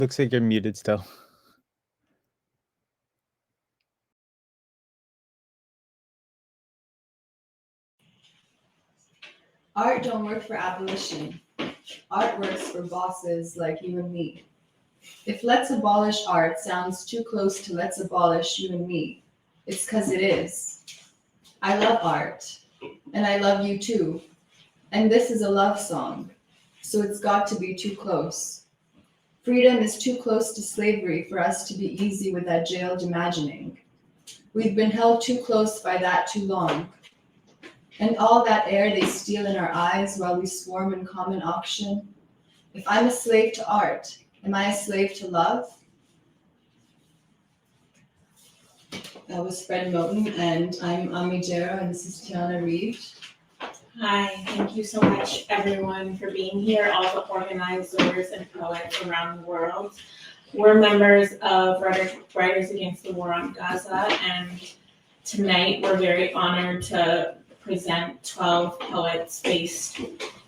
Looks like you're muted still. Art don't work for abolition. Art works for bosses like you and me. If let's abolish art sounds too close to let's abolish you and me, it's because it is. I love art, and I love you too. And this is a love song, so it's got to be too close. Freedom is too close to slavery for us to be easy with that jailed imagining. We've been held too close by that too long. And all that air they steal in our eyes while we swarm in common auction. If I'm a slave to art, am I a slave to love? That was Fred Moten, and I'm Ami Jera, and this is Tiana Reed. Hi, thank you so much everyone for being here, all the organizers and poets around the world. We're members of Writers Against the War on Gaza, and tonight we're very honored to present 12 poets based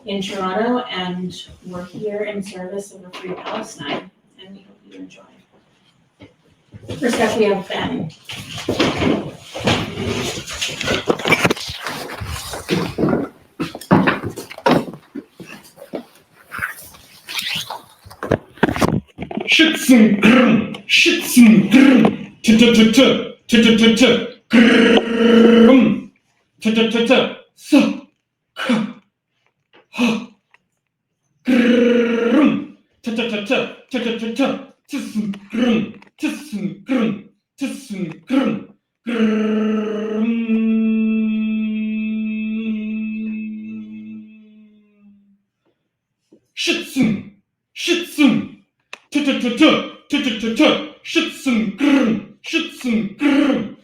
in Toronto, and we're here in service of a free Palestine, and we hope you enjoy. First up, we have Ben. Schützen, grrrm, schützen, grrrm, t-t-t-t, t-t-t-t, grrrm, t-t-t-t, sa, ka, ha, grrrm, t-t-t-t, t-t-t-t, tissen, grrrm, tissen, grrrm, tissen, grrrm, grrrm. Schützen, schützen. Schützen, grrrm, schützen, grrrm.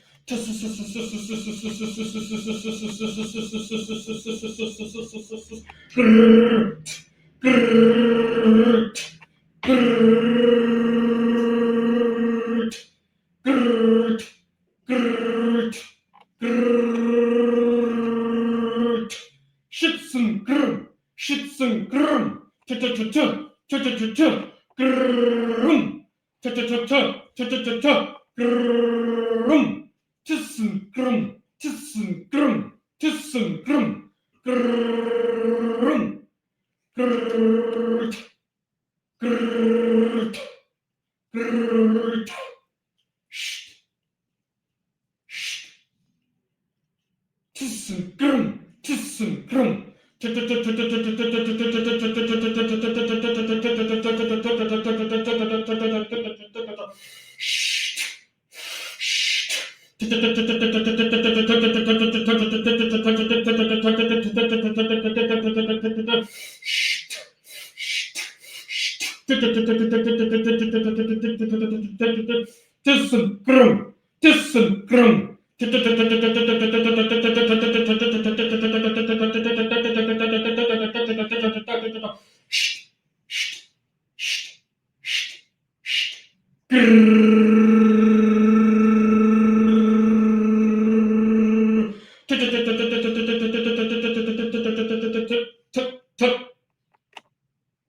Schützen, grrrm, schützen, grrrm. Grrrm, ta-ta-ta-ta, ta-ta-ta-ta, grrrm, tissen, grrm, tissen, grrm, tissen, grrm, grrrm, grrrt, grrrt, grrrt, sh, sh, tissen, grrm, tissen, grrm.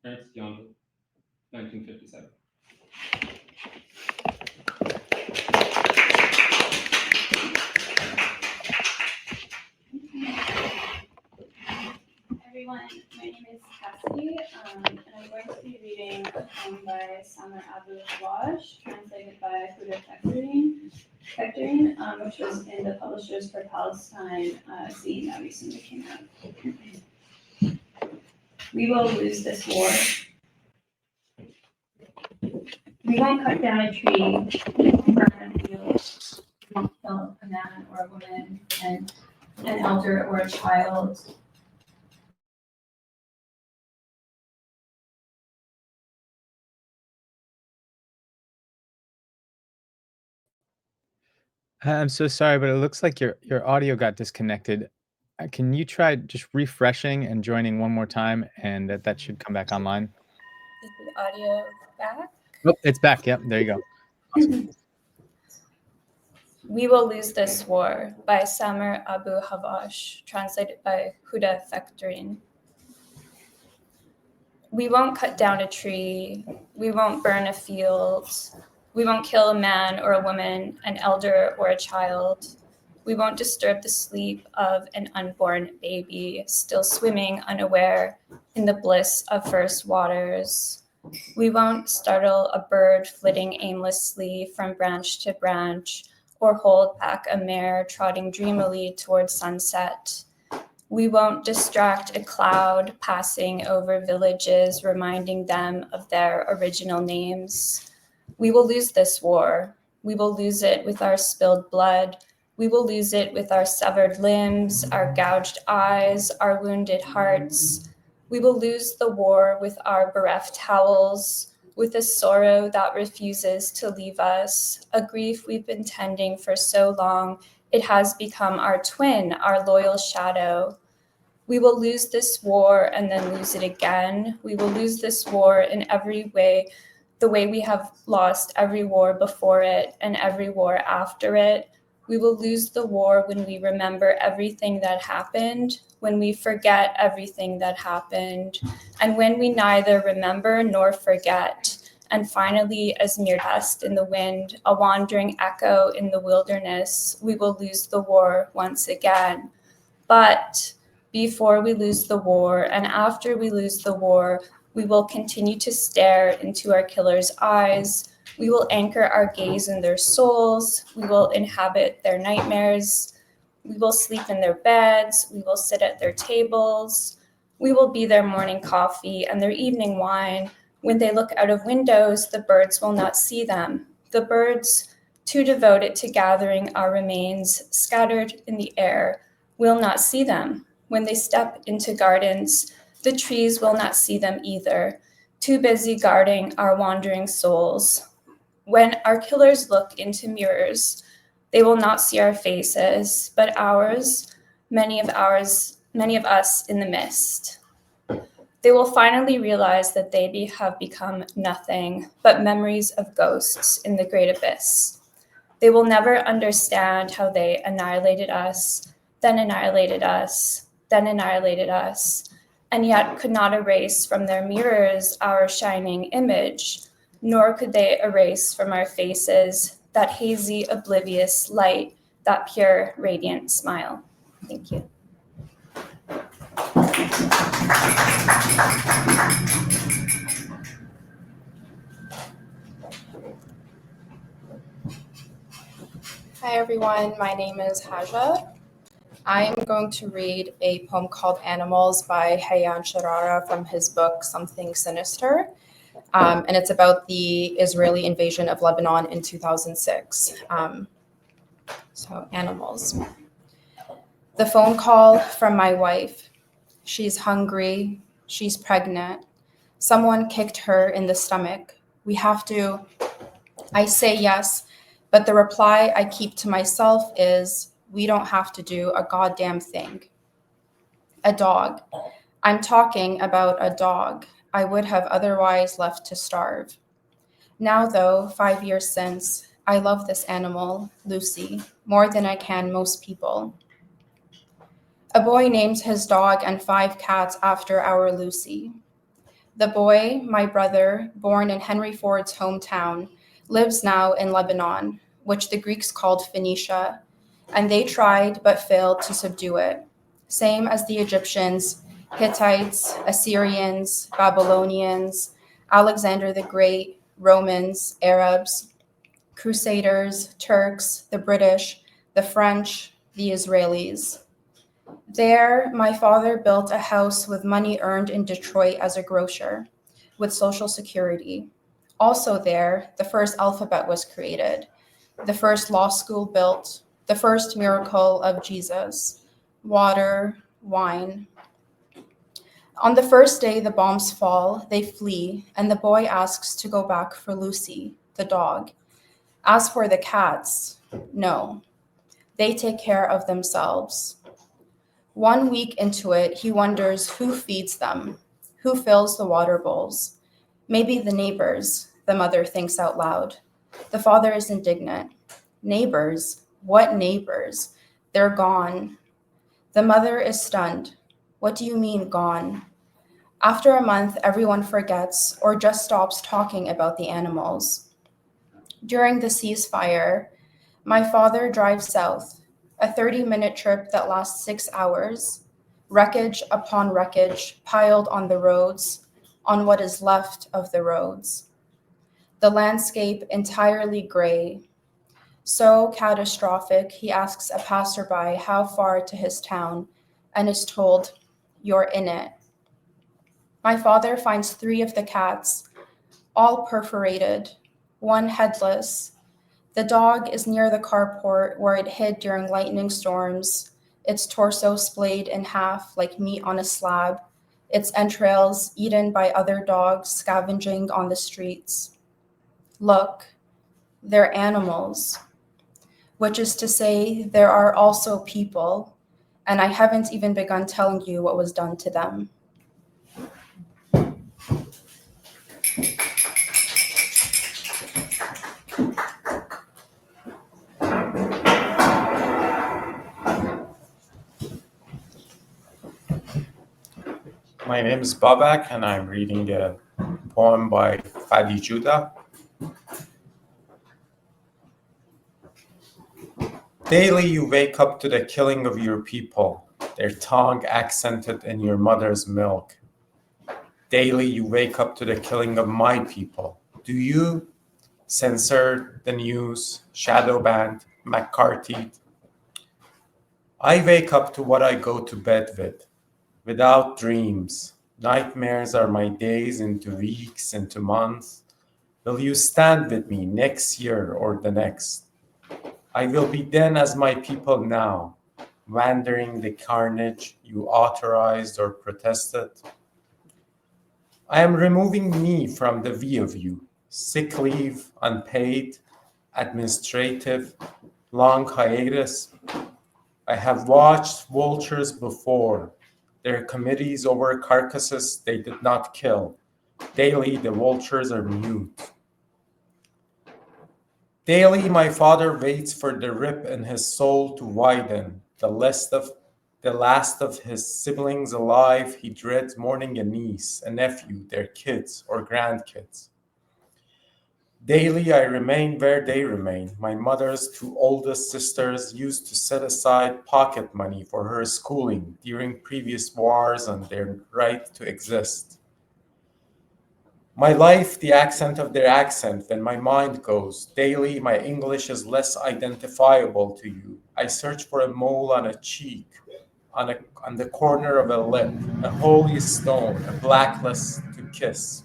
Ernst Jandl, 1957. Everyone, my name is Cassie, and I'm going to be reading a poem by Samer Abu Hawaj, translated by Huda Fekterin, which was in the Publishers for Palestine zine that recently came out. We will lose this war. We won't cut down a tree, burn a field, we won't kill a man or a woman, and an elder or a child. I'm so sorry, but it looks like your audio got disconnected. Can you try just refreshing and joining one more time, and that should come back online? Is the audio back? Oh, it's back. Yep, there you go. Awesome. We Will Lose This War by Samer Abu Hawaj, translated by Huda Fekterin. We won't cut down a tree. We won't burn a field. We won't kill a man or a woman, an elder or a child. We won't disturb the sleep of an unborn baby, still swimming unaware in the bliss of first waters. We won't startle a bird flitting aimlessly from branch to branch, or hold back a mare trotting dreamily towards sunset. We won't distract a cloud passing over villages, reminding them of their original names. We will lose this war. We will lose it with our spilled blood. We will lose it with our severed limbs, our gouged eyes, our wounded hearts. We will lose the war with our bereft howls, with a sorrow that refuses to leave us, a grief we've been tending for so long it has become our twin, our loyal shadow. We will lose this war and then lose it again. We will lose this war in every way, the way we have lost every war before it and every war after it. We will lose the war when we remember everything that happened, when we forget everything that happened, and when we neither remember nor forget. And finally, as mere dust in the wind, a wandering echo in the wilderness, we will lose the war once again. But before we lose the war and after we lose the war, we will continue to stare into our killers' eyes. We will anchor our gaze in their souls. We will inhabit their nightmares. We will sleep in their beds. We will sit at their tables. We will be their morning coffee and their evening wine. When they look out of windows, the birds will not see them. The birds, too devoted to gathering our remains scattered in the air, will not see them. When they step into gardens, the trees will not see them either, too busy guarding our wandering souls. When our killers look into mirrors, they will not see our faces, but ours, many of us in the mist. They will finally realize that they have become nothing but memories of ghosts in the great abyss. They will never understand how they annihilated us, then annihilated us, then annihilated us, and yet could not erase from their mirrors our shining image, nor could they erase from our faces that hazy, oblivious light, that pure, radiant smile. Thank you. Hi everyone, my name is Haja. I am going to read a poem called Animals by Hayyan Sharara from his book Something Sinister. And it's about the Israeli invasion of Lebanon in 2006. So animals. The phone call from my wife. She's hungry, she's pregnant. Someone kicked her in the stomach. We have to, I say yes, but the reply I keep to myself is, we don't have to do a goddamn thing. A dog. I'm talking about a dog I would have otherwise left to starve. Now though, 5 years since, I love this animal, Lucy, more than I can most people. A boy named his dog and 5 cats after our Lucy. The boy, my brother, born in Henry Ford's hometown, lives now in Lebanon, which the Greeks called Phoenicia, and they tried but failed to subdue it, same as the Egyptians, Hittites, Assyrians, Babylonians, Alexander the Great, Romans, Arabs, Crusaders, Turks, the British, the French, the Israelis. There, my father built a house with money earned in Detroit as a grocer, with Social Security. Also there, the first alphabet was created, the first law school built, the first miracle of Jesus, water, wine. On the first day the bombs fall, they flee, and the boy asks to go back for Lucy, the dog. As for the cats, no, they take care of themselves. 1 week into it, he wonders who feeds them, who fills the water bowls. Maybe the neighbors, the mother thinks out loud. The father is indignant. Neighbors? What neighbors? They're gone. The mother is stunned. What do you mean gone? After a month, everyone forgets or just stops talking about the animals. During the ceasefire, my father drives south, a 30-minute trip that lasts 6 hours, wreckage upon wreckage piled on the roads, on what is left of the roads. The landscape entirely gray. So catastrophic, he asks a passerby how far to his town and is told, "You're in it." My father finds 3 of the cats, all perforated, one headless. The dog is near the carport where it hid during lightning storms, its torso splayed in half like meat on a slab, its entrails eaten by other dogs scavenging on the streets. Look, they're animals, which is to say there are also people, and I haven't even begun telling you what was done to them. My name is Babak, and I'm reading a poem by Fadi Judah. Daily you wake up to the killing of your people, their tongue accented in your mother's milk. Daily you wake up to the killing of my people. Do you censor the news, shadow banned, McCarthy? I wake up to what I go to bed with. Without dreams, nightmares are my days into weeks, into months. Will you stand with me next year or the next? I will be then as my people now, wandering the carnage you authorized or protested. I am removing me from the V of you, sick leave, unpaid, administrative, long hiatus. I have watched vultures before. Their committees over carcasses they did not kill. Daily the vultures are mute. Daily my father waits for the rip in his soul to widen. The last of his siblings alive, he dreads mourning a niece, a nephew, their kids or grandkids. Daily I remain where they remain. My mother's 2 oldest sisters used to set aside pocket money for her schooling during previous wars and their right to exist. My life, the accent of their accent, when my mind goes. Daily my English is less identifiable to you. I search for a mole on a cheek, on the corner of a lip, a holy stone, a blacklist to kiss.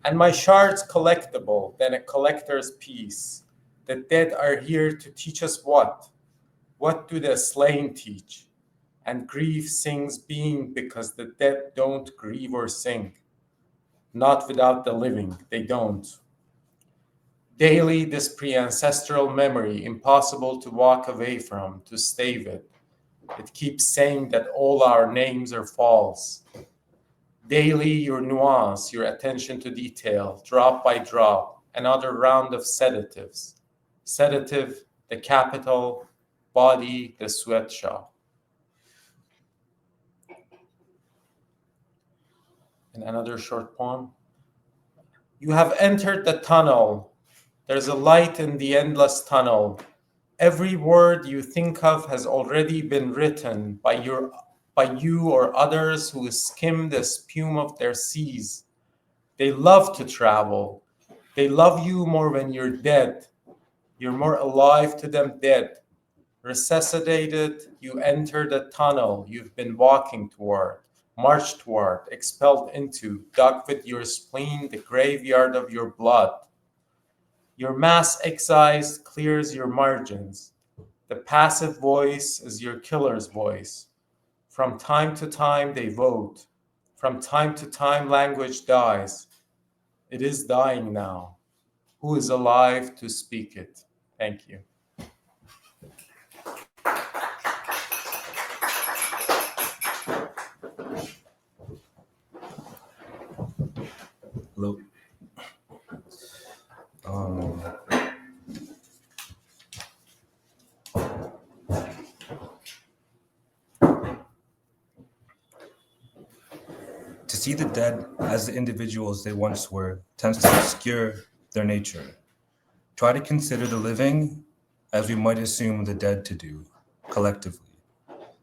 And my shards collectible, then a collector's piece. The dead are here to teach us what? What do the slain teach? And grief sings being because the dead don't grieve or sing. Not without the living, they don't. Daily this pre-ancestral memory, impossible to walk away from, to stay with. It keeps saying that all our names are false. Daily, your nuance, your attention to detail, drop by drop, another round of sedatives. Sedative, the capital, body, the sweatshop. And another short poem. You have entered the tunnel. There's a light in the endless tunnel. Every word you think of has already been written by you or others who skim the spume of their seas. They love to travel. They love you more when you're dead. You're more alive to them dead. Resuscitated, you enter the tunnel you've been walking toward, marched toward, expelled into, dug with your spleen the graveyard of your blood. Your mass excise clears your margins. The passive voice is your killer's voice. From time to time they vote. From time to time language dies. It is dying now. Who is alive to speak it? Thank you. Hello. see the dead as the individuals they once were tends to obscure their nature. Try to consider the living as we might assume the dead to do, collectively.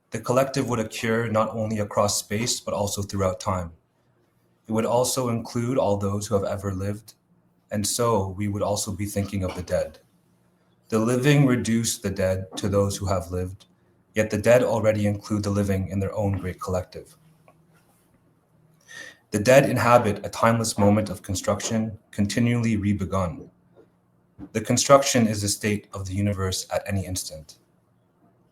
The collective would occur not only across space, but also throughout time. It would also include all those who have ever lived, and so we would also be thinking of the dead. The living reduce the dead to those who have lived, yet the dead already include the living in their own great collective. The dead inhabit a timeless moment of construction, continually rebegun. The construction is the state of the universe at any instant.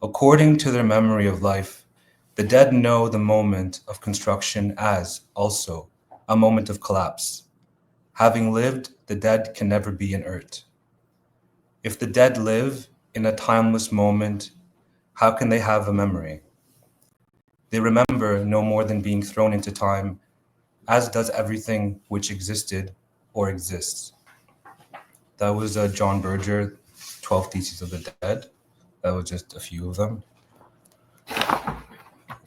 According to their memory of life, the dead know the moment of construction as, also, a moment of collapse. Having lived, the dead can never be inert. If the dead live in a timeless moment, how can they have a memory? They remember no more than being thrown into time, as does everything which existed or exists. That was John Berger, 12 Theses of the Dead. That was just a few of them.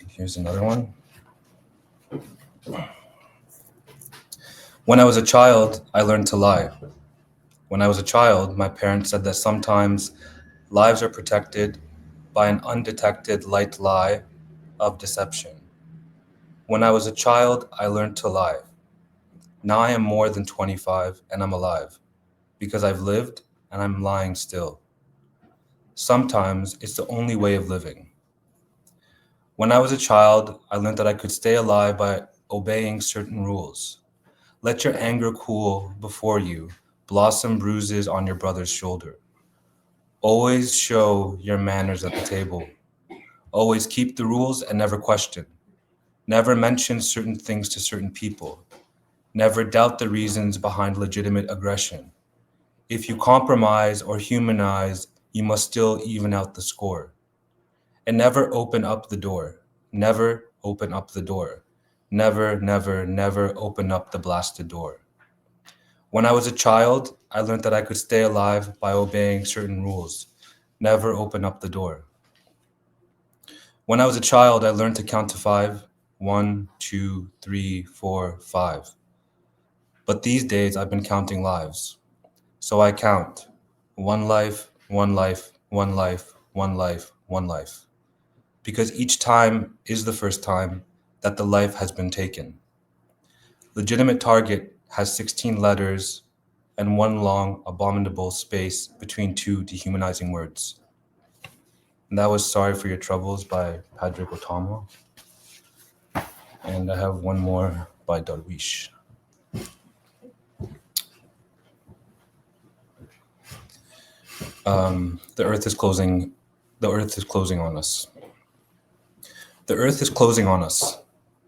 Here's another one. When I was a child, I learned to lie. When I was a child, my parents said that sometimes lives are protected by an undetected light lie of deception. When I was a child, I learned to lie. Now I am more than 25 and I'm alive because I've lived and I'm lying still. Sometimes it's the only way of living. When I was a child, I learned that I could stay alive by obeying certain rules. Let your anger cool before you, blossom bruises on your brother's shoulder. Always show your manners at the table. Always keep the rules and never question. Never mention certain things to certain people. Never doubt the reasons behind legitimate aggression. If you compromise or humanize, you must still even out the score. And never open up the door. Never open up the door. Never, never, never open up the blasted door. When I was a child, I learned that I could stay alive by obeying certain rules. Never open up the door. When I was a child, I learned to count to 5. 1, 2, 3, 4, 5. But these days I've been counting lives. So I count 1 life, 1 life, 1 life, 1 life, 1 life. Because each time is the first time that the life has been taken. Legitimate target has 16 letters and 1 long, abominable space between 2 dehumanizing words. And that was Sorry for Your Troubles by Padraig Ó Tuama. And I have one more by Darwish. The earth is closing on us. The earth is closing on us,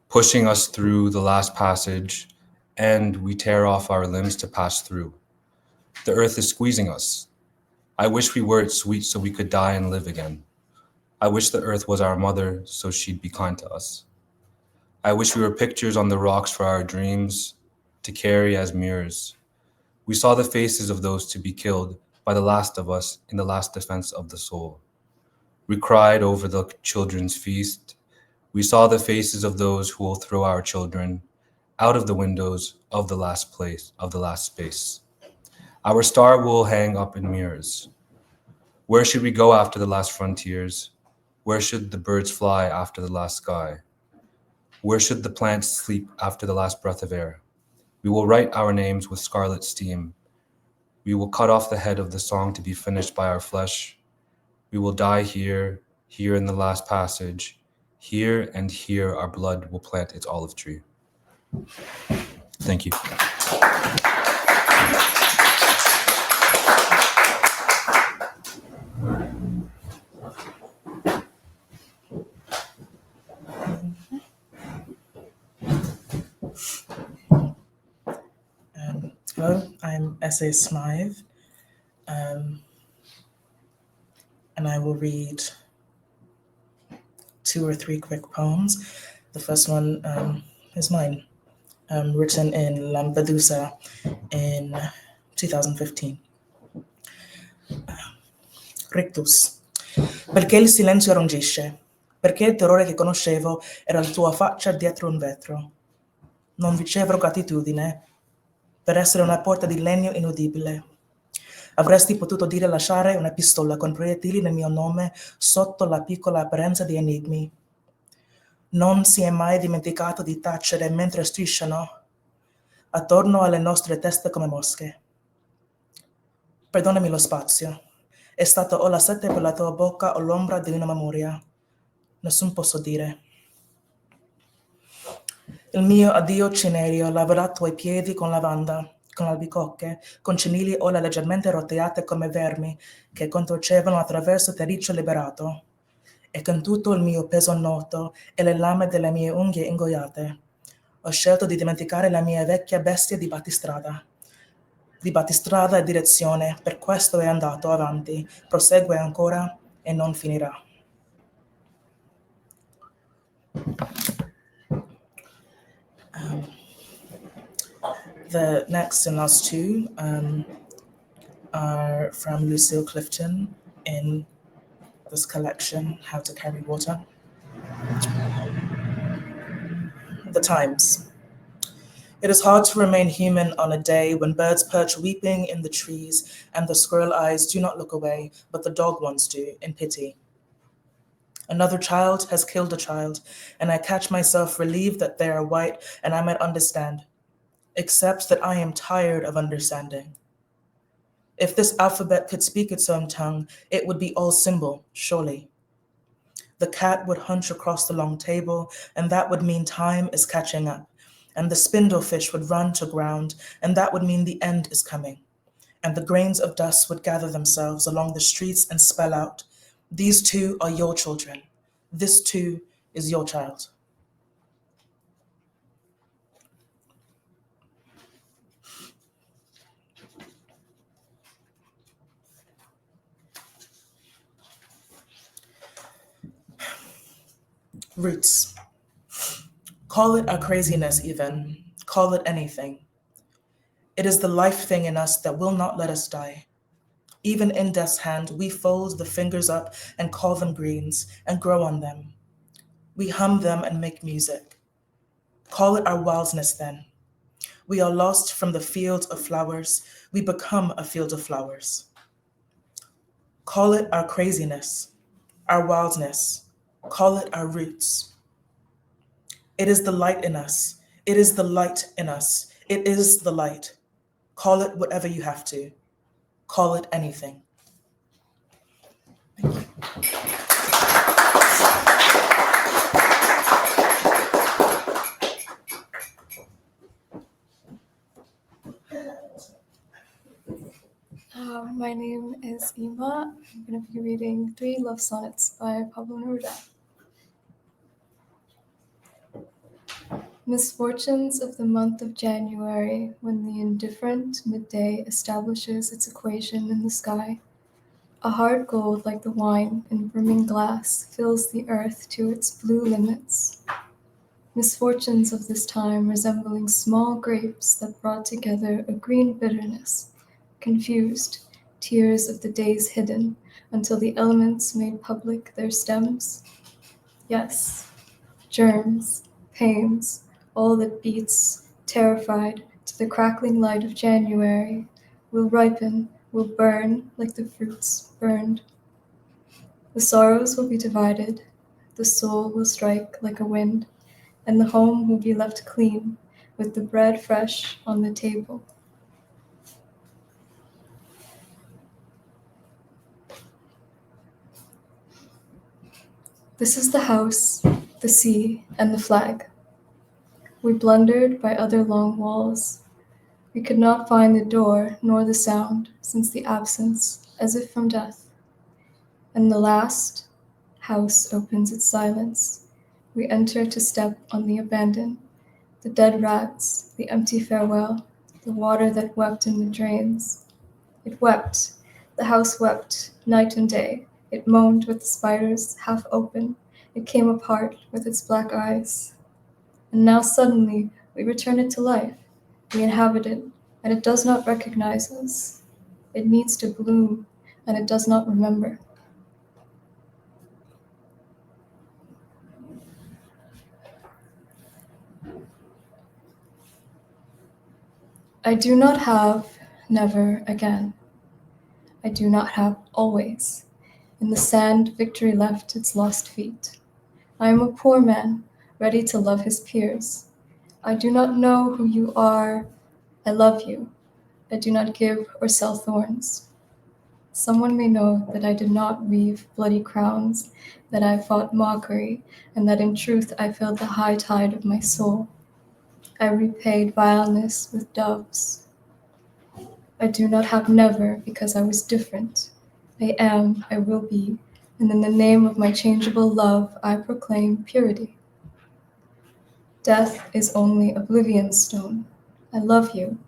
pushing us through the last passage, and we tear off our limbs to pass through. The earth is squeezing us. I wish we were its sweet so we could die and live again. I wish the earth was our mother so she'd be kind to us. I wish we were pictures on the rocks for our dreams to carry as mirrors. We saw the faces of those to be killed by the last of us in the last defense of the soul. We cried over the children's feast. We saw the faces of those who will throw our children out of the windows of the last place, of the last space. Our star will hang up in mirrors. Where should we go after the last frontiers? Where should the birds fly after the last sky? Where should the plants sleep after the last breath of air? We will write our names with scarlet steam. We will cut off the head of the song to be finished by our flesh. We will die here, here in the last passage. Here and here our blood will plant its olive tree. Thank you. Hello, I'm S.A. Smythe, and I will read 2 or 3 quick poems. The first one is mine, written in Lampedusa in 2015. Rictus. Perché il silenzio rongisce? Perché il terrore che conoscevo era la tua faccia dietro un vetro? Non riceverò gratitudine per essere una porta di legno inudibile. Avresti potuto dire lasciare una pistola con proiettili nel mio nome sotto la piccola apparenza di enigmi. Non si è mai dimenticato di tacere mentre strisciano attorno alle nostre teste come mosche. Perdonami lo spazio. È stato o la sete per la tua bocca o l'ombra di una memoria. Nessun posso dire. Il mio addio cinereo laverà i tuoi piedi con lavanda, con albicocche, con cenili ola leggermente roteate come vermi che contorcevano attraverso terriccio liberato, e con tutto il mio peso noto e le lame delle mie unghie ingoiate. Ho scelto di dimenticare la mia vecchia bestia di battistrada. Di battistrada e direzione, per questo è andato avanti, prosegue ancora e non finirà. The next and last two are from Lucille Clifton in this collection, How to Carry Water. The Times. It is hard to remain human on a day when birds perch weeping in the trees and the squirrel eyes do not look away, but the dog ones do, in pity. Another child has killed a child, and I catch myself relieved that they are white and I might understand, except that I am tired of understanding. If this alphabet could speak its own tongue, it would be all symbol, surely. The cat would hunch across the long table, and that would mean time is catching up. And the spindlefish would run to ground, and that would mean the end is coming. And the grains of dust would gather themselves along the streets and spell out, these two are your children. This too is your child. Roots. Call it our craziness even, call it anything. It is the life thing in us that will not let us die. Even in death's hand, we fold the fingers up and call them greens and grow on them. We hum them and make music. Call it our wildness then. We are lost from the field of flowers. We become a field of flowers. Call it our craziness, our wildness. Call it our roots. It is the light in us. It is the light in us. It is the light. Call it whatever you have to. Call it anything. Thank you. My name is Ima. I'm going to be reading 3 love sonnets by Pablo Neruda. Misfortunes of the month of January, when the indifferent midday establishes its equation in the sky. A hard gold like the wine in brimming glass fills the earth to its blue limits. Misfortunes of this time resembling small grapes that brought together a green bitterness, confused, tears of the days hidden until the elements made public their stems. Yes, germs, pains, all that beats, terrified, to the crackling light of January, will ripen, will burn like the fruits burned. The sorrows will be divided, the soul will strike like a wind, and the home will be left clean, with the bread fresh on the table. This is the house, the sea, and the flag. We blundered by other long walls. We could not find the door nor the sound, since the absence, as if from death. And the last house opens its silence. We enter to step on the abandoned, the dead rats, the empty farewell, the water that wept in the drains. It wept, the house wept, night and day. It moaned with the spiders half open. It came apart with its black eyes. And now suddenly we return it to life. We inhabit it, and it does not recognize us. It needs to bloom, and it does not remember. I do not have never again. I do not have always. In the sand, victory left its lost feet. I am a poor man, ready to love his peers. I do not know who you are. I love you. I do not give or sell thorns. Someone may know that I did not weave bloody crowns, that I fought mockery, and that in truth I filled the high tide of my soul. I repaid vileness with doves. I do not have never because I was different. I am, I will be, and in the name of my changeable love, I proclaim purity. Death is only oblivion's stone. I love you.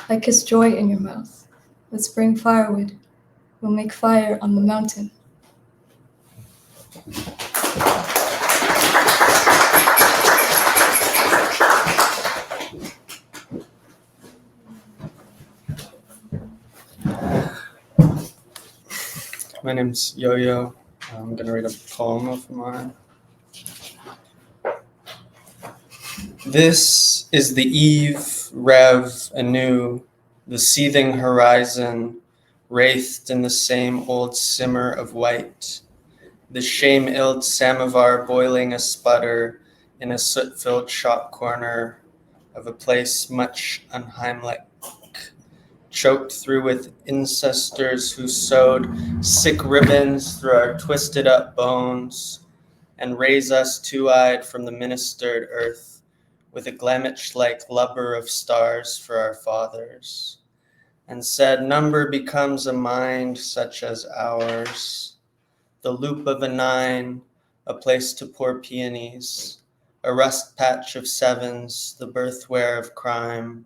I kiss joy in your mouth. Let's bring firewood. We'll make fire on the mountain. My name's Yo-Yo. I'm going to read a poem of mine. This is the eve, rev anew, the seething horizon, wraithed in the same old simmer of white, the shame-illed samovar boiling a sputter in a soot-filled shop corner of a place much unheimlich, choked through with ancestors who sewed sick ribbons through our twisted up bones and raise us two-eyed from the ministered earth with a Glamich-like lubber of stars for our fathers, and said number becomes a mind such as ours, the loop of a 9, a place to pour peonies, a rust patch of 7s, the birthware of crime.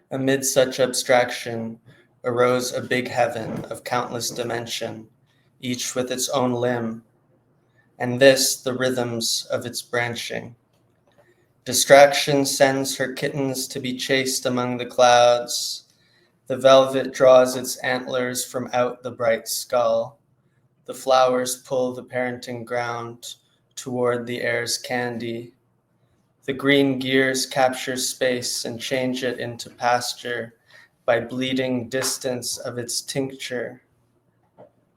Amid such abstraction arose a big heaven of countless dimension, each with its own limb, and this the rhythms of its branching. Distraction sends her kittens to be chased among the clouds. The velvet draws its antlers from out the bright skull. The flowers pull the parenting ground toward the air's candy. The green gears capture space and change it into pasture by bleeding distance of its tincture.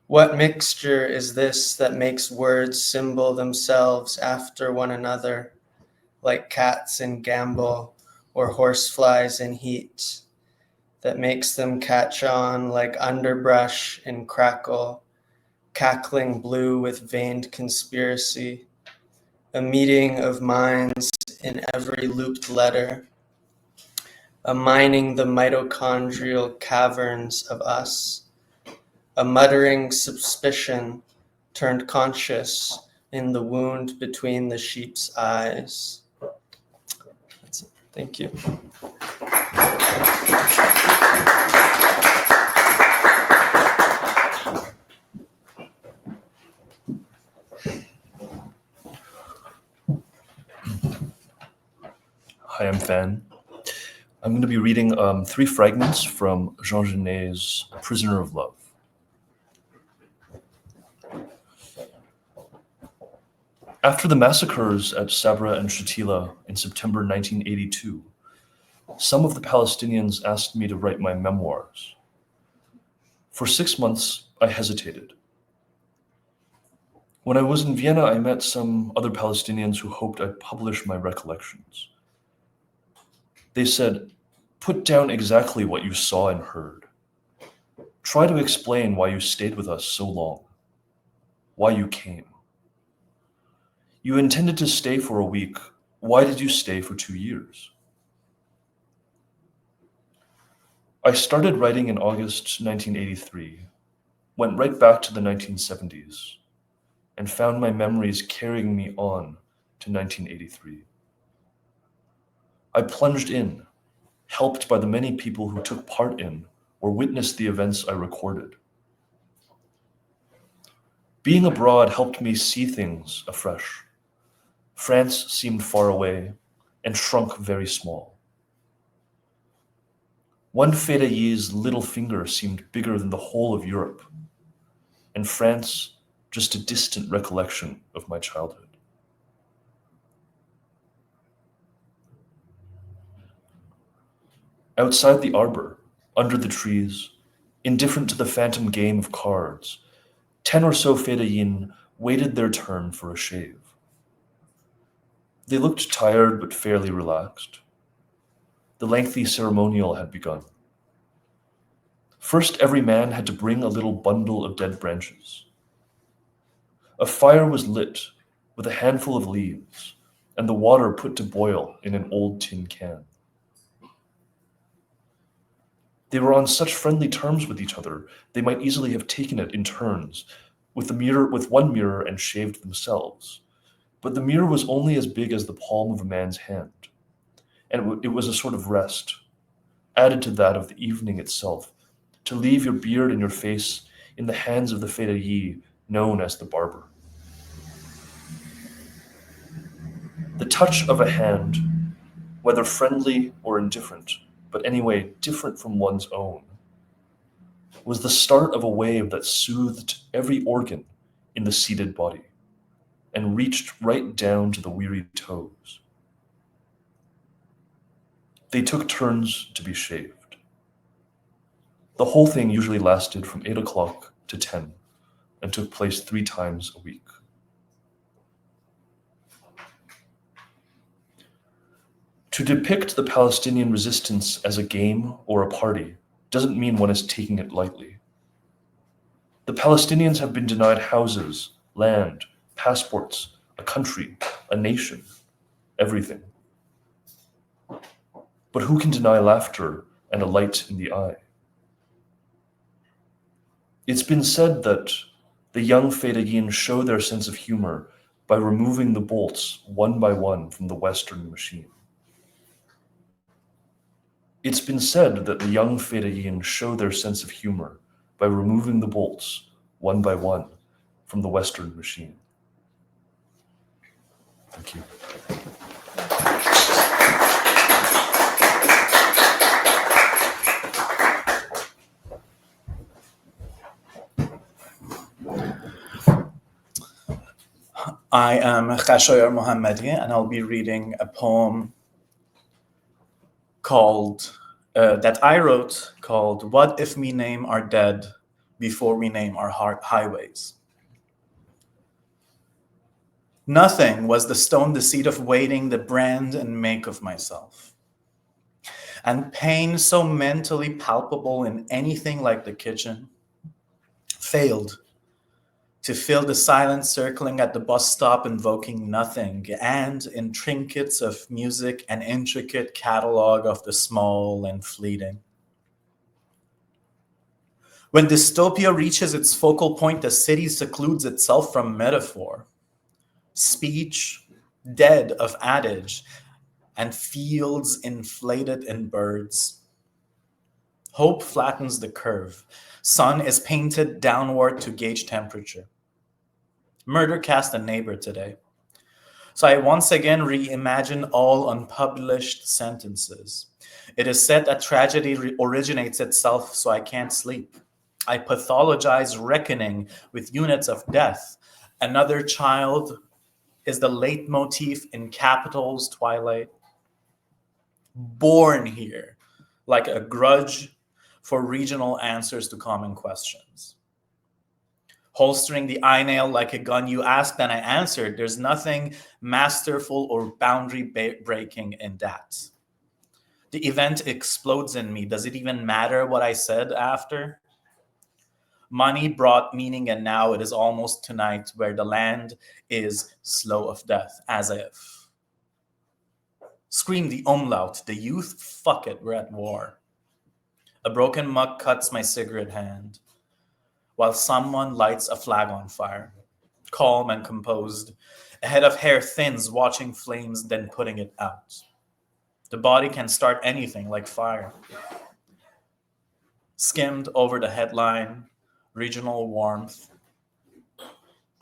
What mixture is this that makes words symbol themselves after one another, like cats in gambol or horseflies in heat, that makes them catch on like underbrush in crackle, cackling blue with veined conspiracy, a meeting of minds in every looped letter, a mining the mitochondrial caverns of us, a muttering suspicion turned conscious in the wound between the sheep's eyes. That's it. Thank you. Hi, I'm Fan. I'm going to be reading 3 fragments from Jean Genet's Prisoner of Love. After the massacres at Sabra and Shatila in September 1982, some of the Palestinians asked me to write my memoirs. For 6 months, I hesitated. When I was in Vienna, I met some other Palestinians who hoped I'd publish my recollections. They said, "Put down exactly what you saw and heard. Try to explain why you stayed with us so long, why you came. You intended to stay for a week. Why did you stay for 2 years?" I started writing in August 1983, went right back to the 1970s, and found my memories carrying me on to 1983. I plunged in, helped by the many people who took part in or witnessed the events I recorded. Being abroad helped me see things afresh. France seemed far away and shrunk very small. One Fédayé's little finger seemed bigger than the whole of Europe, and France just a distant recollection of my childhood. Outside the arbor, under the trees, indifferent to the phantom game of cards, 10 or so Fedayeen waited their turn for a shave. They looked tired but fairly relaxed. The lengthy ceremonial had begun. First, every man had to bring a little bundle of dead branches. A fire was lit with a handful of leaves, and the water put to boil in an old tin can. They were on such friendly terms with each other, they might easily have taken it in turns, with one mirror and shaved themselves. But the mirror was only as big as the palm of a man's hand, and it was a sort of rest, added to that of the evening itself, to leave your beard and your face in the hands of the Fedayee known as the barber. The touch of a hand, whether friendly or indifferent, but anyway different from one's own, was the start of a wave that soothed every organ in the seated body and reached right down to the weary toes. They took turns to be shaved. The whole thing usually lasted from 8 o'clock to 10 and took place 3 times a week. To depict the Palestinian resistance as a game or a party doesn't mean one is taking it lightly. The Palestinians have been denied houses, land, passports, a country, a nation, everything. But who can deny laughter and a light in the eye? It's been said that the young Fedayeen show their sense of humor by removing the bolts one by one from the Western machine. It's been said that the young Fedayeen show their sense of humor by removing the bolts one by one from the Western machine. Thank you. I am Khashoyar Mohammadi, and I'll be reading a poem that I wrote called "What If We Name Our Dead Before We Name Our Highways." Nothing was the stone the seed of waiting, the brand and make of myself. And pain so mentally palpable in anything like the kitchen failed to fill the silence circling at the bus stop, invoking nothing, and in trinkets of music, an intricate catalog of the small and fleeting. When dystopia reaches its focal point, the city secludes itself from metaphor, speech dead of adage, and fields inflated in birds. Hope flattens the curve. Sun is painted downward to gauge temperature. Murder cast a neighbor today. So I once again reimagine all unpublished sentences. It is said that tragedy originates itself, so I can't sleep. I pathologize reckoning with units of death. Another child is the leitmotif in Capital's twilight. Born here, like a grudge for regional answers to common questions. Holstering the eye nail like a gun, you asked and I answered. There's nothing masterful or boundary breaking in that. The event explodes in me. Does it even matter what I said after? Money brought meaning, and now it is almost tonight where the land is slow of death, as if. Scream the umlaut, the youth, fuck it, we're at war. A broken mug cuts my cigarette hand, while someone lights a flag on fire, calm and composed. A head of hair thins, watching flames, then putting it out. The body can start anything like fire. Skimmed over the headline, regional warmth,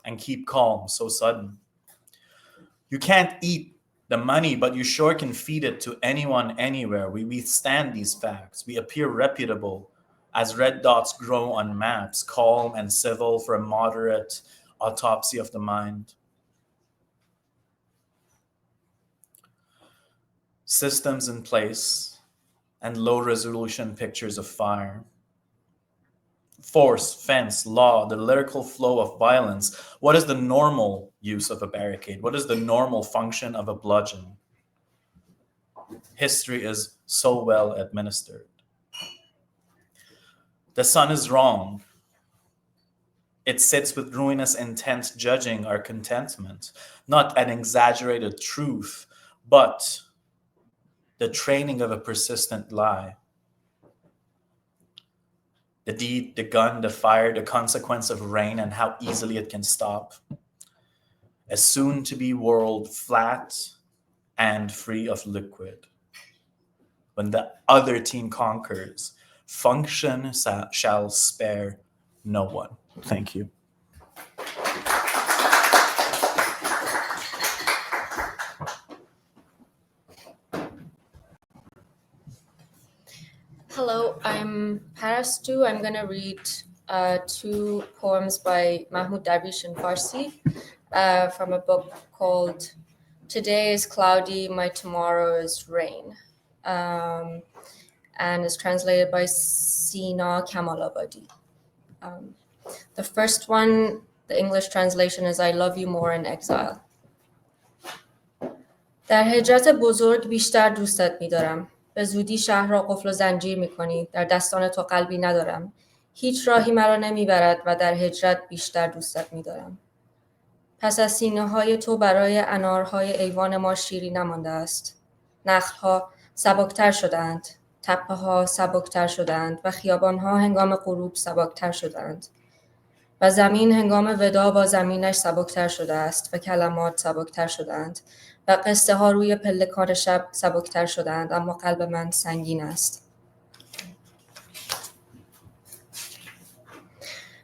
and keep calm, so sudden. You can't eat the money, but you sure can feed it to anyone, anywhere. We withstand these facts. We appear reputable as red dots grow on maps, calm and civil for a moderate autopsy of the mind. Systems in place, and low-resolution pictures of fire. Force, fence, law, the lyrical flow of violence. What is the normal use of a barricade? What is the normal function of a bludgeon? History is so well administered. The sun is wrong. It sits with ruinous intent, judging our contentment, not an exaggerated truth, but the training of a persistent lie. The deed, the gun, the fire, the consequence of rain, and how easily it can stop. A soon-to-be world flat and free of liquid. When the other team conquers, function shall spare no one. Thank you. Hello, I'm Parastu. I'm going to read two poems by Mahmoud Darwish in Farsi from a book called Today is Cloudy, My Tomorrow is Rain, and is translated by Sina Kamalabadi. The first one, the English translation is I Love You More in Exile. در هجرت بزرگ بیشتر دوستت می‌دارم. به زودی شهر را قفل و زنجیر می‌کنی. در دستان تو قلبی ندارم. هیچ راهی مرا نمیبرد و در هجرت بیشتر دوستت می‌دارم. پس از سینه‌های تو برای انارهای ایوان ما شیری نمانده است. نخل‌ها سبکتر شدند. تپه‌ها سبکتر شدند و خیابان‌ها هنگام غروب سبکتر شدند. و زمین هنگام ودا با زمینش سبکتر شده است و کلمات سبکتر شدند و قصه ها روی پلکان شب سبکتر شدند، اما قلب من سنگین است.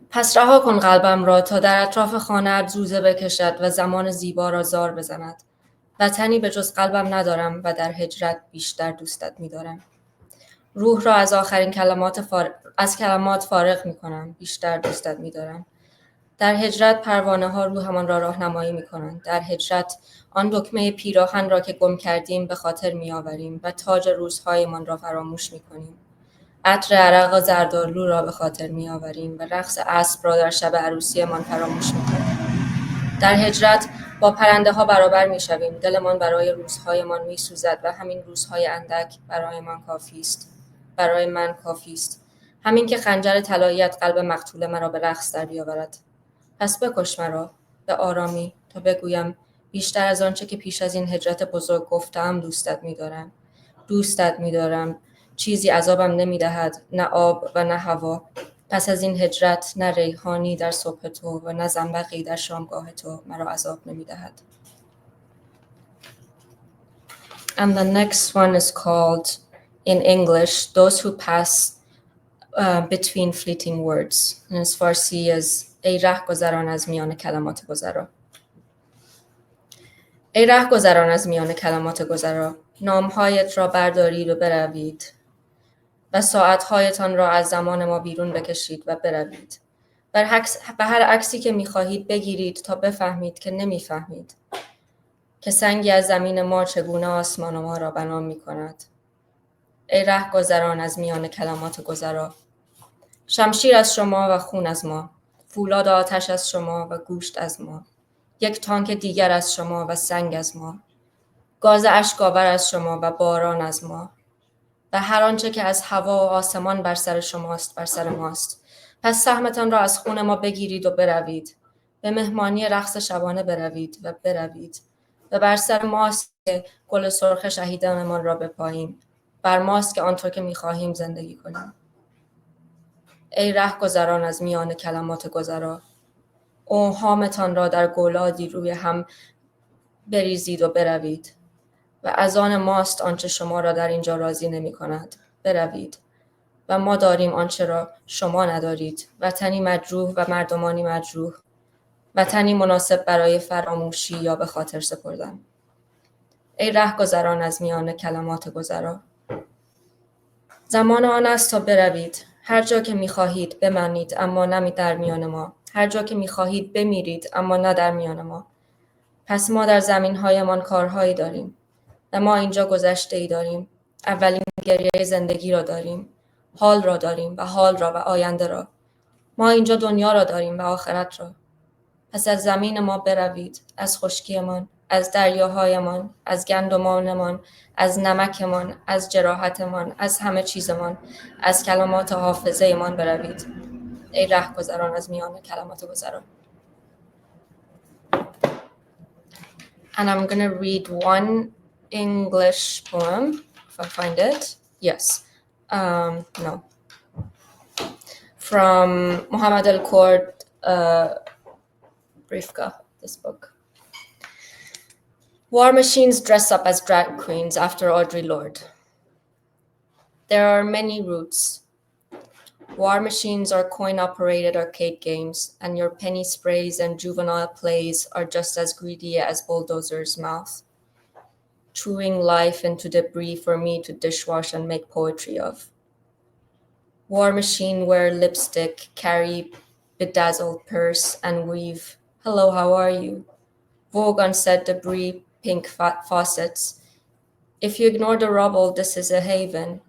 پس رها کن قلبم را تا در اطراف خانه‌ات زوزه بکشد و زمان زیبا را زار بزند. وطنی به جز قلبم ندارم و در هجرت بیشتر دوستت می‌دارم. روح را از آخرین کلمات فارغ می‌کنم، بیشتر دوستت می‌دارم. در هجرت پروانه ها روحمان را راهنمایی می‌کنند. در هجرت آن دکمه پیراهن را که گم کردیم به خاطر می‌آوریم و تاج روزهایمان را فراموش می‌کنیم. عطر عرق زردآلو را به خاطر می‌آوریم و رقص اسب را در شب عروسیمان فراموش می‌کنیم. در هجرت با پرنده ها برابر می‌شویم. دلمان برای روزهایمان می‌سوزد و همین روزهای اندک برای من کافی است. همین که خنجر طلایی‌ات قلب مقتول مرا به رقص در بیاورد. پس بکش مرا به آرامی تا بگویم بیشتر از آنچه که پیش از این هجرت بزرگ گفتم دوستت می‌دارم. چیزی عذابم نمی‌دهد، نه آب و نه هوا. پس از این هجرت نه ریحانی در صبح تو و نه زنبقی در شامگاه تو مرا عذاب نمی‌دهد. And the next one is called in English Those Who Pass Between Fleeting Words. And as Farsi as ای رهگذران از میان کلمات گذرا. ای رهگذران از میان کلمات گذرا، نامهایت را بردارید و بروید و ساعتهایتان را از زمان ما بیرون بکشید و بروید. به هر عکسی که می‌خواهید بگیرید تا بفهمید که نمی‌فهمید که سنگی از زمین ما چگونه آسمان ما را بنا می‌کند. ای رهگذران از میان کلمات گذرا، شمشیر از شما و خون از ما، فولاد آتش از شما و گوشت از ما، یک تانک دیگر از شما و سنگ از ما، گاز اشک‌آور از شما و باران از ما و هر آنچه که از هوا و آسمان بر سر شماست بر سر ماست. پس سهمتان را از خون ما بگیرید و بروید، به مهمانی رقص شبانه بروید و بر سر ماست که گل سرخ شهیدانمان را بپاییم، بر ماست که آنطور که می‌خواهیم زندگی کنیم. ای رهگذران از میان کلمات گذرا، اوهامتان را در گولادی روی هم بریزید و بروید و از آن ماست آنچه شما را در اینجا راضی نمی کند. بروید و ما داریم آنچه را شما ندارید، وطنی مجروح و مردمانی مجروح، وطنی مناسب برای فراموشی یا به خاطر سپردن. ای رهگذران از میان کلمات گذرا، زمان آن است تا بروید. هر جا که می‌خواهید بمانید اما نه در میان ما. هر جا که می‌خواهید بمیرید اما نه در میان ما. پس ما در زمین‌هایمان کارهایی داریم و ما اینجا گذشته‌ای داریم. اولین گریه زندگی را داریم. حال را داریم و حال را و آینده را. ما اینجا دنیا را داریم و آخرت را. پس از زمین ما بروید، از خشکیمان، از دریاهایمان، از گندمانمان، از نمکمان، از جراحتمان، از همه چیزمان، از کلمات حافظه‌مان بروید. ای رهگذران از میان کلمات گذران. And I'm going to read one English poem, if I find it. Yes. No. From Muhammad al-Kurd, Rifka, this book. War machines dress up as drag queens after Audre Lorde. There are many routes. War machines are coin-operated arcade games, and your penny sprays and juvenile plays are just as greedy as bulldozers' mouth, chewing life into debris for me to dishwash and make poetry of. War machine wear lipstick, carry bedazzled purse, and weave, hello, how are you? Vogue on said debris, pink faucets. If you ignore the rubble, this is a haven.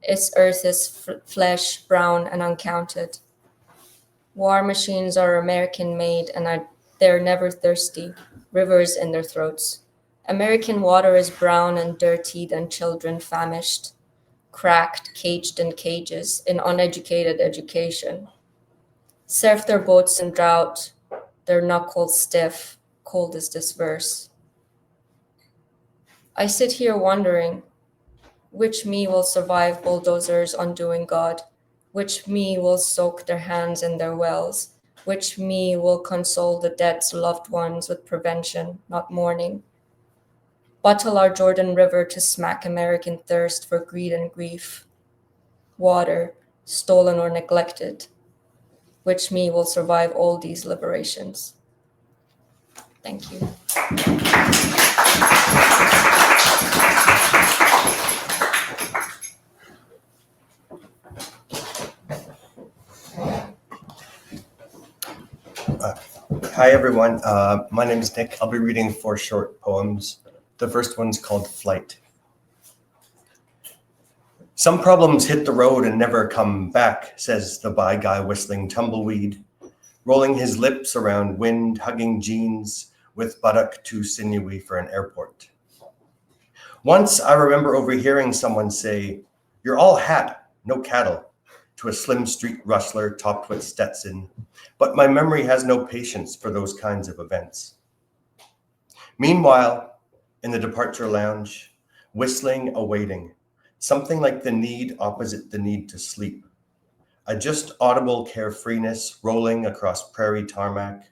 Its earth is flesh, brown, and uncounted. War machines are American-made, and they're never thirsty, rivers in their throats. American water is brown and dirtied, and children famished, cracked, caged in cages, in uneducated education. Surf their boats in drought, their knuckles stiff, cold is this verse. I sit here wondering, which me will survive bulldozers undoing God? Which me will soak their hands in their wells? Which me will console the dead's loved ones with prevention, not mourning? Bottle our Jordan River to smack American thirst for greed and grief. Water, stolen or neglected. Which me will survive all these liberations? Thank you. Hi, everyone. My name is Nick. I'll be reading 4 short poems. The first one's called Flight. Some problems hit the road and never come back, says the bi guy whistling tumbleweed, rolling his lips around wind, hugging jeans with buttock too sinewy for an airport. Once I remember overhearing someone say, "You're all hat, no cattle," to a slim street rustler topped with Stetson, but my memory has no patience for those kinds of events. Meanwhile, in the departure lounge, whistling, awaiting, something like the need opposite the need to sleep, a just audible carefreeness rolling across prairie tarmac,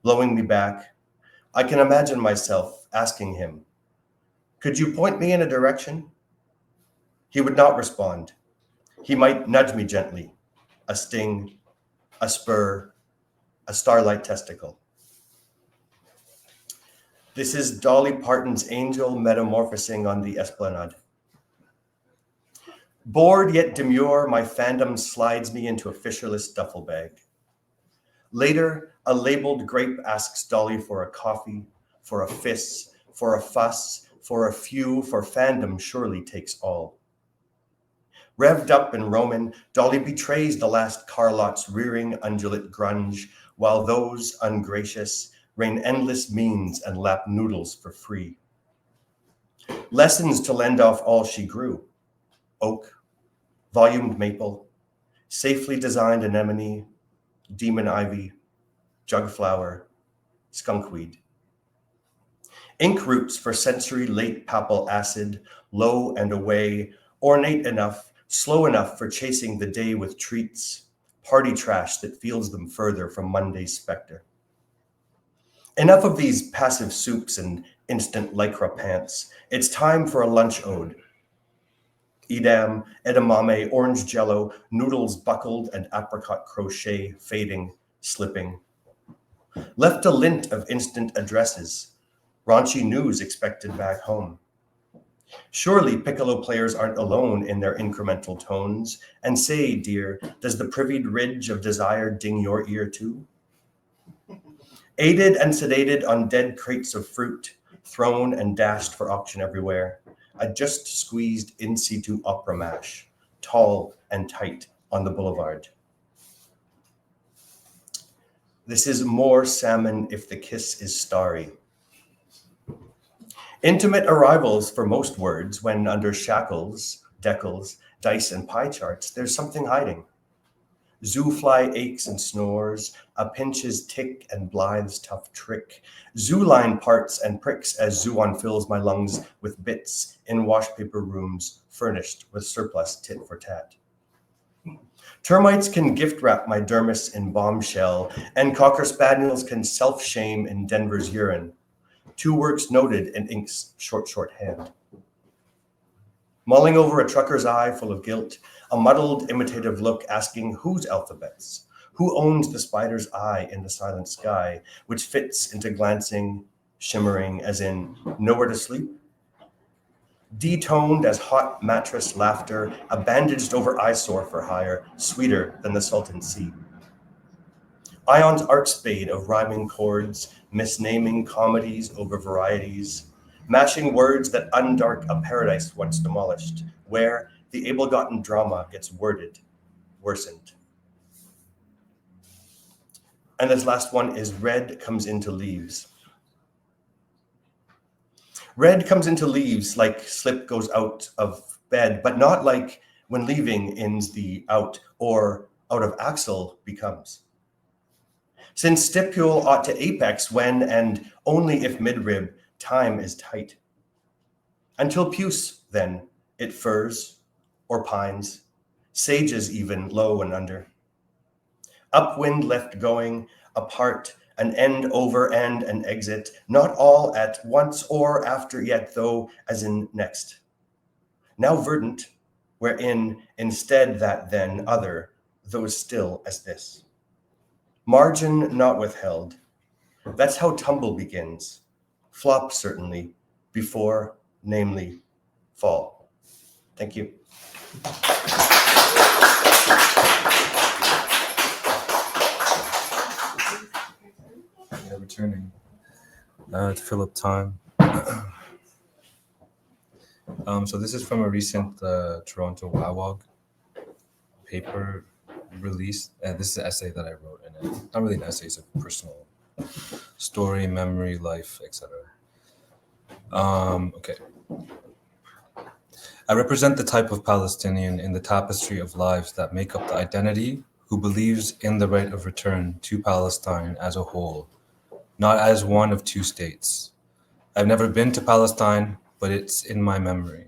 blowing me back, I can imagine myself asking him, "Could you point me in a direction?" He would not respond. He might nudge me gently, a sting, a spur, a starlight testicle. This is Dolly Parton's angel metamorphosing on the Esplanade. Bored yet demure, my fandom slides me into a fisherless duffel bag. Later, a labeled grape asks Dolly for a coffee, for a fiss, for a fuss, for a few, for fandom surely takes all. Revved up in Roman, Dolly betrays the last car lot's rearing undulate grunge, while those ungracious rain endless means and lap noodles for free. Lessons to lend off all she grew: oak, volumed maple, safely designed anemone, demon ivy, jugflower, skunkweed. Ink roots for sensory late papal acid, low and away, ornate enough, slow enough for chasing the day with treats, party trash that feels them further from Monday's specter. Enough of these passive soups and instant lycra pants. It's time for a lunch ode. Edam, edamame, orange jello, noodles buckled and apricot crochet, fading, slipping. Left a lint of instant addresses, raunchy news expected back home. Surely piccolo players aren't alone in their incremental tones. And say, dear, does the privied ridge of desire ding your ear too? Aided and sedated on dead crates of fruit, thrown and dashed for auction everywhere. a just squeezed in situ opera mash, tall and tight on the boulevard. This is more salmon if the kiss is starry. Intimate arrivals for most words when under shackles, decals, dice, and pie charts, there's something hiding. Zoo fly aches and snores, a pinch's tick and Blythe's tough trick. Zoo line parts and pricks as Zoon fills my lungs with bits in washpaper rooms furnished with surplus tit for tat. Termites can gift wrap my dermis in bombshell, and cocker spaniels can self-shame in Denver's urine. 2 works noted in ink's shorthand. Mulling over a trucker's eye full of guilt, a muddled imitative look asking whose alphabets, who owns the spider's eye in the silent sky, which fits into glancing, shimmering as in nowhere to sleep? Detoned as hot mattress laughter, a bandaged over eyesore for hire, sweeter than the Salton Sea. Ion's art spade of rhyming chords, misnaming comedies over varieties, mashing words that undark a paradise once demolished, where the able-gotten drama gets worded, worsened. And this last one is red comes into leaves. Red comes into leaves like slip goes out of bed, but not like when leaving ends the out or out of axle becomes. Since stipule ought to apex when and only if midrib time is tight. Until puce, then, it furs or pines, sages even low and under. Upwind left going, apart, an end over and an exit, not all at once or after yet, though as in next. Now verdant, wherein instead that then other, though still as this. Margin not withheld. That's how tumble begins. Flop certainly, before, namely, fall. Thank you. Yeah, returning to fill up time. So this is from a recent Toronto WAWOG paper release. This is an essay that I wrote in it. Not really an essay, it's a personal story, memory, life, etc. Okay. I represent the type of Palestinian in the tapestry of lives that make up the identity who believes in the right of return to Palestine as a whole, not as one of 2 states. I've never been to Palestine, but it's in my memory.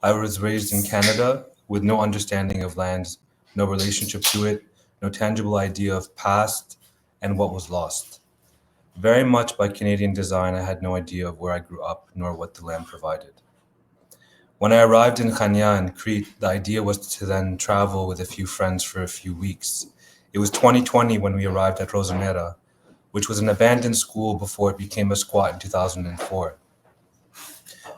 I was raised in Canada with no understanding of lands, no relationship to it, no tangible idea of past and what was lost. Very much by Canadian design, I had no idea of where I grew up nor what the land provided. When I arrived in Chania in Crete, the idea was to then travel with a few friends for a few weeks. It was 2020 when we arrived at Rosanera, which was an abandoned school before it became a squat in 2004.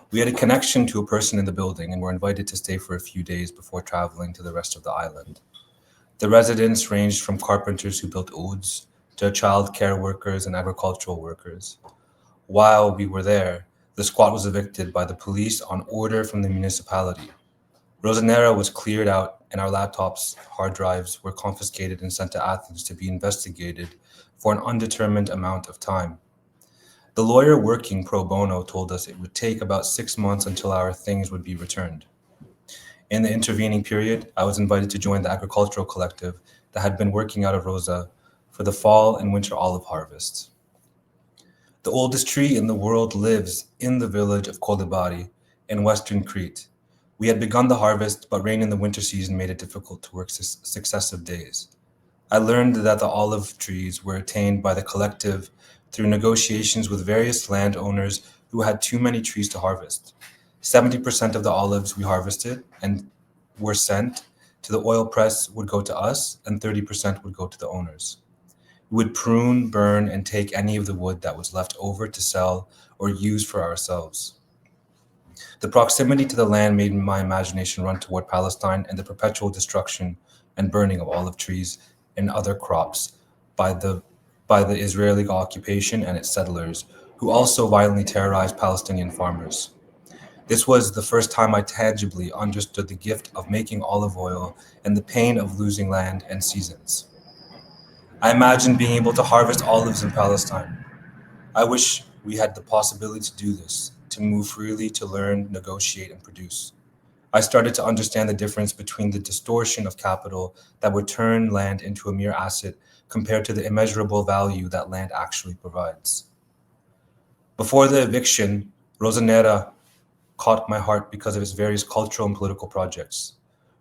We had a connection to a person in the building and were invited to stay for a few days before traveling to the rest of the island. The residents ranged from carpenters who built ouds to child care workers and agricultural workers. While we were there, the squat was evicted by the police on order from the municipality. Rosanera was cleared out and our laptops, hard drives were confiscated and sent to Athens to be investigated for an undetermined amount of time. The lawyer working pro bono told us it would take about 6 months until our things would be returned. In the intervening period, I was invited to join the agricultural collective that had been working out of Rosa for the fall and winter olive harvests. The oldest tree in the world lives in the village of Kolibari in western Crete. We had begun the harvest, but rain in the winter season made it difficult to work successive days. I learned that the olive trees were attained by the collective through negotiations with various landowners who had too many trees to harvest. 70% of the olives we harvested and were sent to the oil press would go to us, and 30% would go to the owners. We would prune, burn, and take any of the wood that was left over to sell or use for ourselves. The proximity to the land made my imagination run toward Palestine and the perpetual destruction and burning of olive trees and other crops by the Israeli occupation and its settlers, who also violently terrorized Palestinian farmers. This was the first time I tangibly understood the gift of making olive oil and the pain of losing land and seasons. I imagined being able to harvest olives in Palestine. I wish we had the possibility to do this, to move freely, to learn, negotiate, and produce. I started to understand the difference between the distortion of capital that would turn land into a mere asset compared to the immeasurable value that land actually provides. Before the eviction, Rosanera caught my heart because of its various cultural and political projects.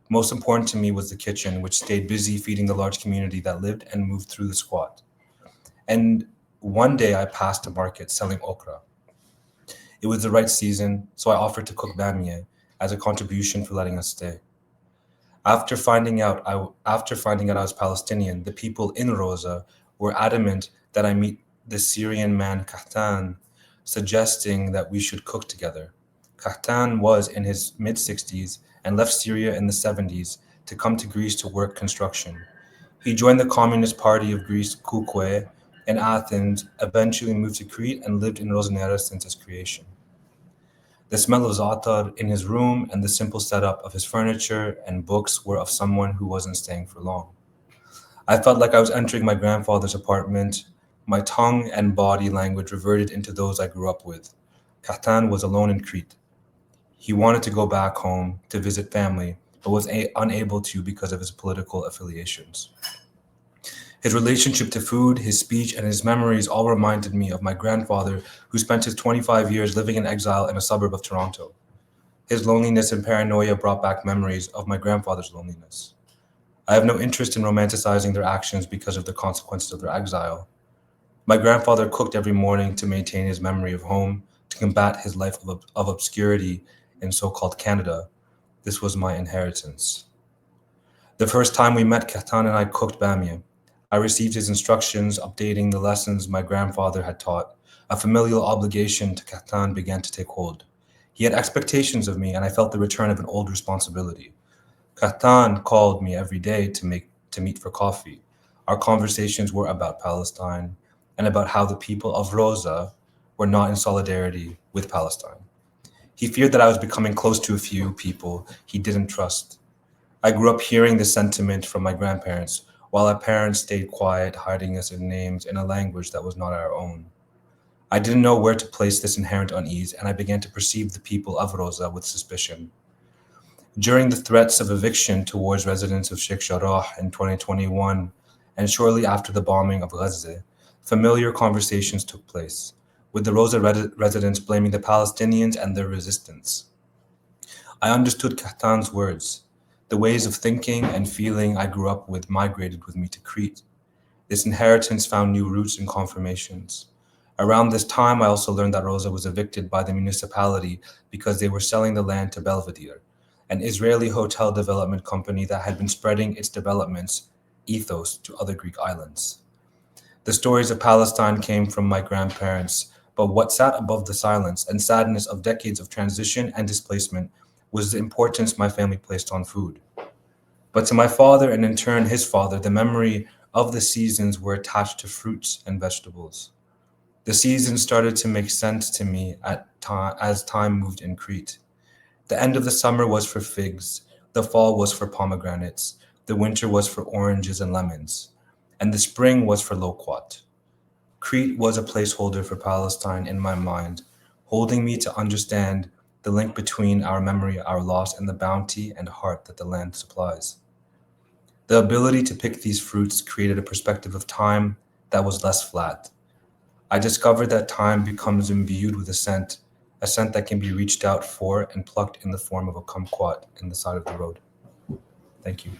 Most important to me was the kitchen, which stayed busy feeding the large community that lived and moved through the squat. And one day I passed a market selling okra. It was the right season, so I offered to cook bamia as a contribution for letting us stay. After finding out I was Palestinian, the people in Rosa were adamant that I meet the Syrian man Kahtan, suggesting that we should cook together. Kahtan was in his mid-60s and left Syria in the 70s to come to Greece to work construction. He joined the Communist Party of Greece, Kukwe, in Athens, eventually moved to Crete and lived in Rosanera since its creation. The smell of za'atar in his room and the simple setup of his furniture and books were of someone who wasn't staying for long. I felt like I was entering my grandfather's apartment. My tongue and body language reverted into those I grew up with. Kahtan was alone in Crete. He wanted to go back home to visit family, but was unable to because of his political affiliations. His relationship to food, his speech, and his memories all reminded me of my grandfather, who spent his 25 years living in exile in a suburb of Toronto. His loneliness and paranoia brought back memories of my grandfather's loneliness. I have no interest in romanticizing their actions because of the consequences of their exile. My grandfather cooked every morning to maintain his memory of home, to combat his life of obscurity in so-called Canada. This was my inheritance. The first time we met, Kahtan and I cooked bamia. I received his instructions, updating the lessons my grandfather had taught. A familial obligation to Kahtan began to take hold. He had expectations of me, and I felt the return of an old responsibility. Kahtan called me every day to meet for coffee. Our conversations were about Palestine and about how the people of Rosa were not in solidarity with Palestine. He feared that I was becoming close to a few people he didn't trust. I grew up hearing this sentiment from my grandparents, while our parents stayed quiet, hiding us in names in a language that was not our own. I didn't know where to place this inherent unease, and I began to perceive the people of Rosa with suspicion. During the threats of eviction towards residents of Sheikh Jarrah in 2021, and shortly after the bombing of Gaza, familiar conversations took place, with the Rosa residents blaming the Palestinians and their resistance. I understood Kahtan's words. The ways of thinking and feeling I grew up with migrated with me to Crete. This inheritance found new roots and confirmations. Around this time, I also learned that Rosa was evicted by the municipality because they were selling the land to Belvedere, an Israeli hotel development company that had been spreading its developments ethos to other Greek islands. The stories of Palestine came from my grandparents, but what sat above the silence and sadness of decades of transition and displacement was the importance my family placed on food. But to my father, and in turn his father, the memory of the seasons were attached to fruits and vegetables. The seasons started to make sense to me as time moved in Crete. The end of the summer was for figs, the fall was for pomegranates, the winter was for oranges and lemons, and the spring was for loquat. Crete was a placeholder for Palestine in my mind, holding me to understand the link between our memory, our loss, and the bounty and heart that the land supplies. The ability to pick these fruits created a perspective of time that was less flat. I discovered that time becomes imbued with a scent that can be reached out for and plucked in the form of a kumquat in the side of the road. Thank you.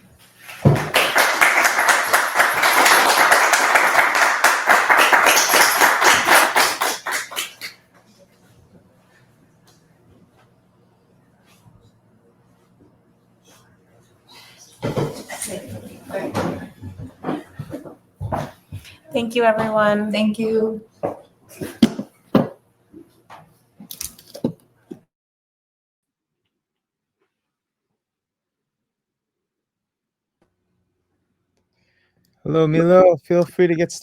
Thank you, everyone. Thank you. Hello, Milo. Feel free to get started.